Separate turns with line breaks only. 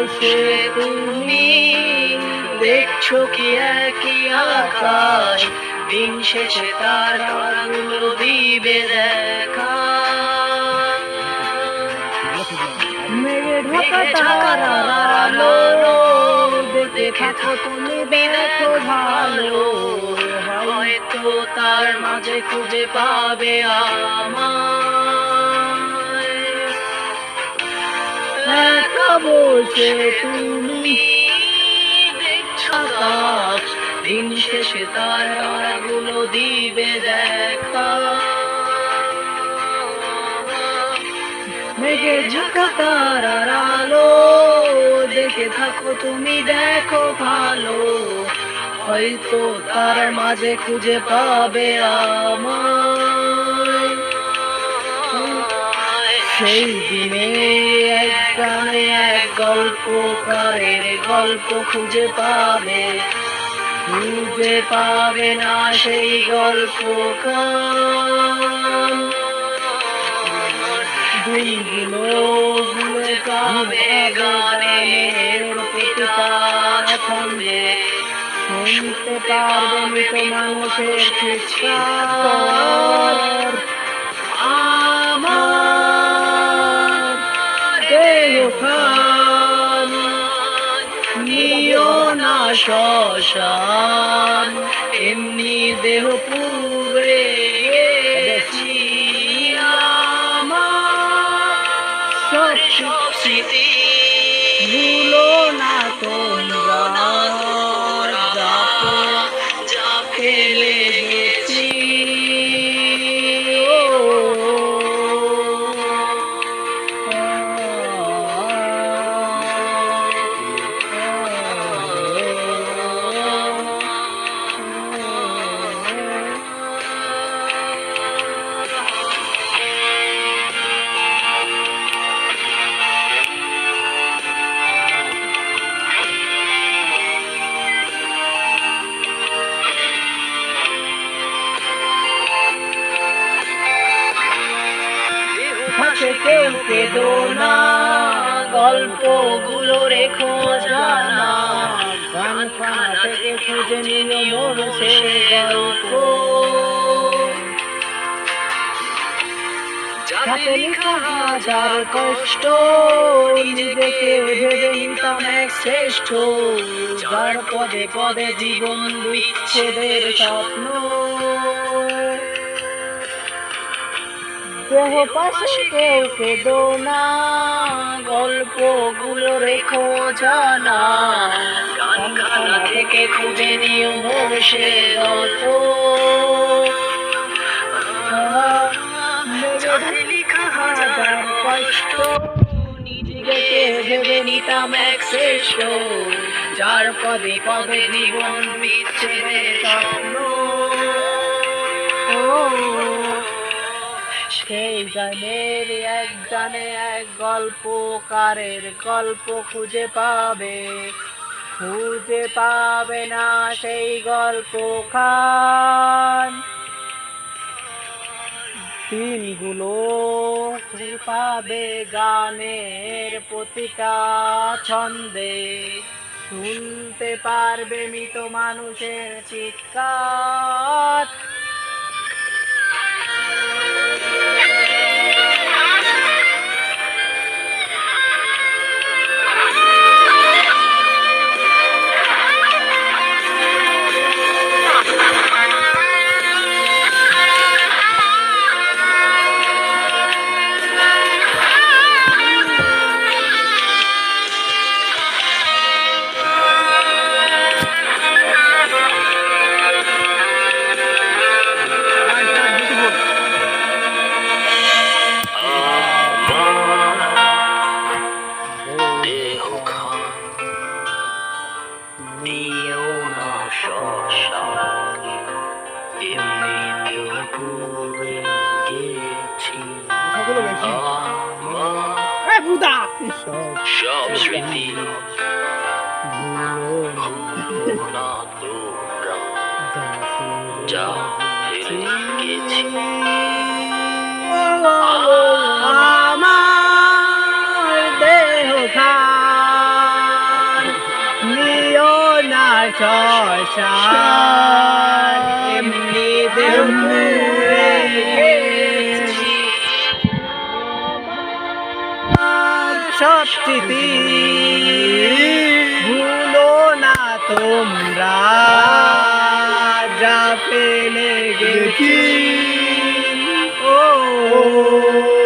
বসে তুমি দেখছো কি একই আকাশ, দিন শেষে তার তারাগুলো দিবে দেখা।
মেঘে ঢাকা তারার আলো দেখে থাকো তুমি দেখো ভালো,
হয়তো তার মাঝে খুঁজে পাবে আমায়।
একা বসে তুমি
দেখছো আকাশ, দিন শেষে তার তারাগুলো দিবে দেখা।
মেঘে ঢাকা তারার আলো দেখে থাকো তুমি দেখো ভালো,
হয়তো তার মাঝে খুঁজে পাবে আমায়।
সেই দিনে
এক গানে এক গল্পকারের গল্প খুঁজে পাবে, খুঁজে পাবে না সেই গল্পকার।
দিনগুলো
খুঁজে পাবে গানের প্রতিটা ছন্দে,
শুনতে পারবে মৃত মানুষের চিৎকার।
আমার
দেহখান
নিও না শ্মশান, এমনি দেহ পুড়ে গেছি আমার সব স্মৃতি
ভুলো না তোমরা
যা ফেলে গেছি।
থাকে কেউ কেঁদো না,
গল্পগুলো রেখো জানা,
গান খানা থেকে খুঁজে নিল মোর সে গল্প।
যাতে লেখা হাজার কষ্ট, নিজেকে ভেবে নিতাম এক শ্রেষ্ঠ, যার পদে পদে জীবন বিচ্ছেদের স্বপ্ন।
দেহ পাশে কেউ কেঁদো না,
গল্পগুলো রেখো জানা, গানখানা থেকে খুঁজে নিও মোর সে গল্প। যাতে লেখা হাজার কষ্ট, নিজেকে ভেবে নিতাম এক শ্রেষ্ঠ, যার পদে পদে জীবন বিচ্ছেদের স্বপ্ন।
সেই গানের এক গানে এক গল্পকারের গল্প খুঁজে পাবে না সেই গল্পখান। দিনগুলো খুঁজে পাবে গানের প্রতিটা ছন্দে, শুনতে পারবে মৃত মানুষের চিৎকার।
নিও না শ্মশান, এমনি দেহ পুড়ে গেছি আমার সব স্মৃতি। ভুলো না তোমরা যা ফেলে গেছি।
আমার দেহখান আর ছয় সাত এমনিতেও ভুলে গেছি সব স্মৃতি ভুলো না তোমরা যা ফেলে গেছি ও